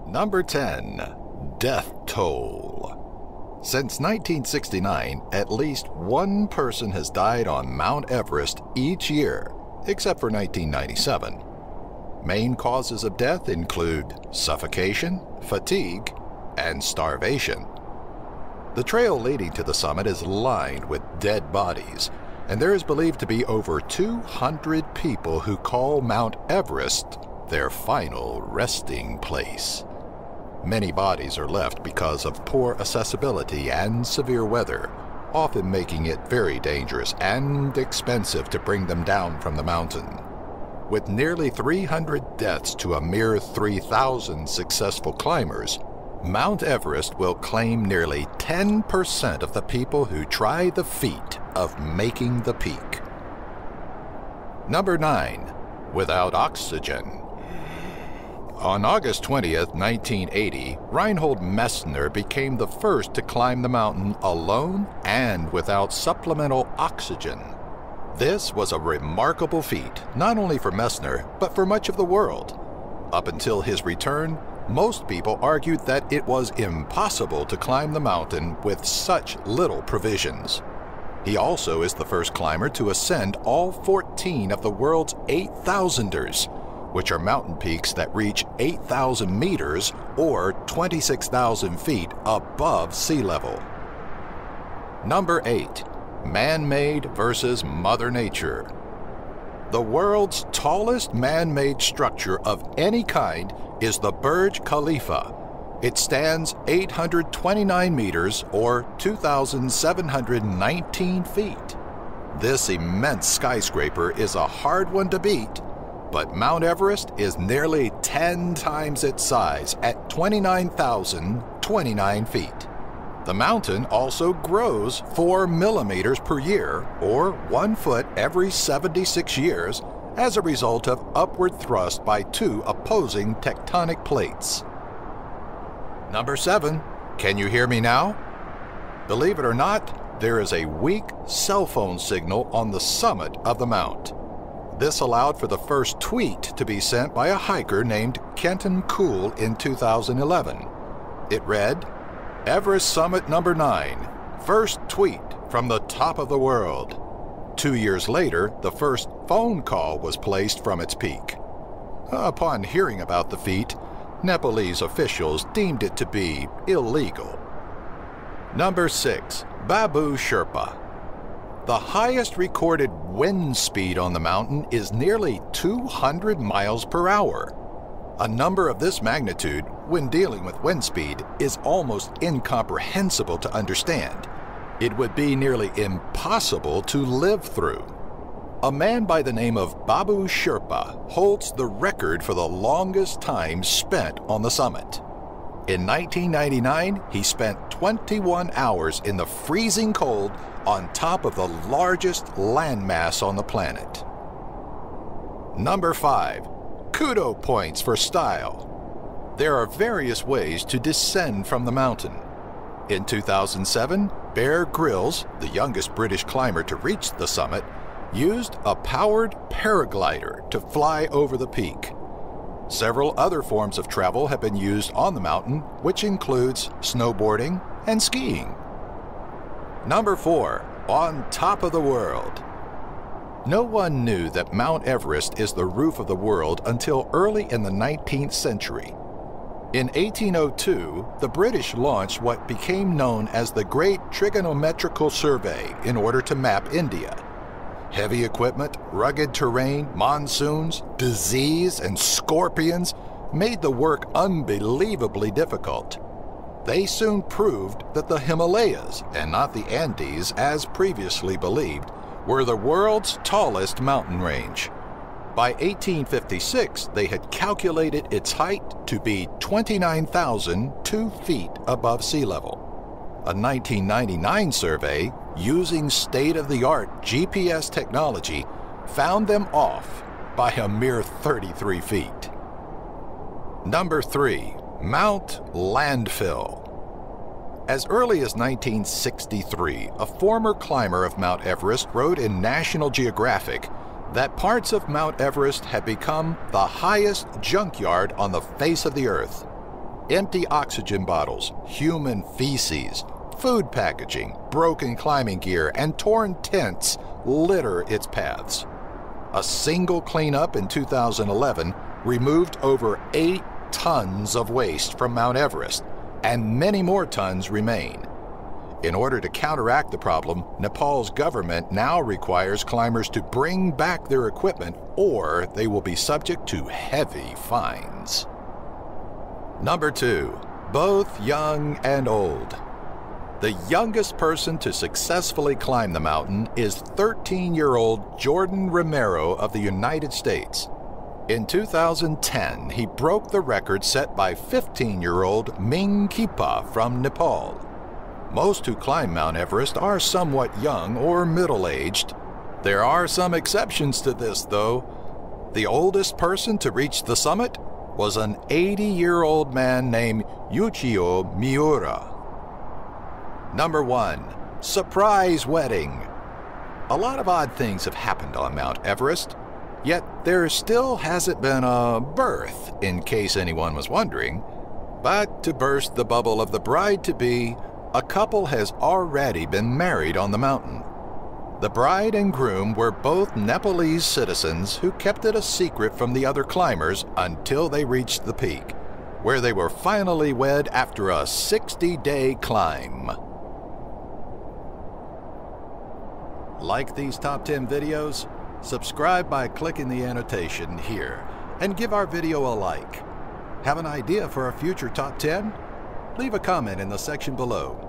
Number 10. Death toll. Since 1969, at least one person has died on Mount Everest each year, except for 1997. Main causes of death include suffocation, fatigue, and starvation. The trail leading to the summit is lined with dead bodies, and there is believed to be over 200 people who call Mount Everest their final resting place. Many bodies are left because of poor accessibility and severe weather, often making it very dangerous and expensive to bring them down from the mountain. With nearly 300 deaths to a mere 3,000 successful climbers, Mount Everest will claim nearly 10% of the people who try the feat of making the peak. Number 9. Without oxygen. On August 20th, 1980, Reinhold Messner became the first to climb the mountain alone and without supplemental oxygen. This was a remarkable feat, not only for Messner, but for much of the world. Up until his return, most people argued that it was impossible to climb the mountain with such little provisions. He also is the first climber to ascend all 14 of the world's 8,000ers, which are mountain peaks that reach 8,000 meters or 26,000 feet above sea level. Number 8. Man-made versus Mother Nature. The world's tallest man-made structure of any kind is the Burj Khalifa. It stands 829 meters or 2,719 feet. This immense skyscraper is a hard one to beat, but Mount Everest is nearly 10 times its size at 29,029 feet. The mountain also grows 4 millimeters per year, or 1 foot every 76 years, as a result of upward thrust by 2 opposing tectonic plates. Number 7. Can you hear me now? Believe it or not, there is a weak cell phone signal on the summit of the mount. This allowed for the first tweet to be sent by a hiker named Kenton Cool in 2011. It read, "Everest Summit Number 9, first tweet from the top of the world." 2 years later, the first phone call was placed from its peak. Upon hearing about the feat, Nepalese officials deemed it to be illegal. Number 6. Babu Sherpa. The highest recorded wind speed on the mountain is nearly 200 miles per hour. A number of this magnitude, when dealing with wind speed, is almost incomprehensible to understand. It would be nearly impossible to live through. A man by the name of Babu Sherpa holds the record for the longest time spent on the summit. In 1999, he spent 21 hours in the freezing cold on top of the largest landmass on the planet. Number 5. Kudo points for style. There are various ways to descend from the mountain. In 2007, Bear Grylls, the youngest British climber to reach the summit, used a powered paraglider to fly over the peak. Several other forms of travel have been used on the mountain, which includes snowboarding and skiing. Number 4. On top of the world. No one knew that Mount Everest is the roof of the world until early in the 19th century. In 1802, the British launched what became known as the Great Trigonometrical Survey in order to map India. Heavy equipment, rugged terrain, monsoons, disease, and scorpions made the work unbelievably difficult. They soon proved that the Himalayas, and not the Andes as previously believed, were the world's tallest mountain range. By 1856, they had calculated its height to be 29,002 feet above sea level. A 1999 survey, using state-of-the-art GPS technology, found them off by a mere 33 feet. Number 3. Mount Landfill. As early as 1963, a former climber of Mount Everest wrote in National Geographic that parts of Mount Everest had become the highest junkyard on the face of the earth. Empty oxygen bottles, human feces, food packaging, broken climbing gear, and torn tents litter its paths. A single cleanup in 2011 removed over 8 tons of waste from Mount Everest, and many more tons remain. In order to counteract the problem, Nepal's government now requires climbers to bring back their equipment or they will be subject to heavy fines. Number 2. Both young and old. The youngest person to successfully climb the mountain is 13-year-old Jordan Romero of the United States. In 2010, he broke the record set by 15-year-old Ming Khipa from Nepal. Most who climb Mount Everest are somewhat young or middle-aged. There are some exceptions to this, though. The oldest person to reach the summit was an 80-year-old man named Yuichiro Miura. Number 1. Surprise wedding. A lot of odd things have happened on Mount Everest, yet there still hasn't been a birth, in case anyone was wondering. But to burst the bubble of the bride-to-be, a couple has already been married on the mountain. The bride and groom were both Nepalese citizens who kept it a secret from the other climbers until they reached the peak, where they were finally wed after a 60-day climb. Like these top 10 videos? Subscribe by clicking the annotation here and give our video a like. Have an idea for a future top 10? Leave a comment in the section below.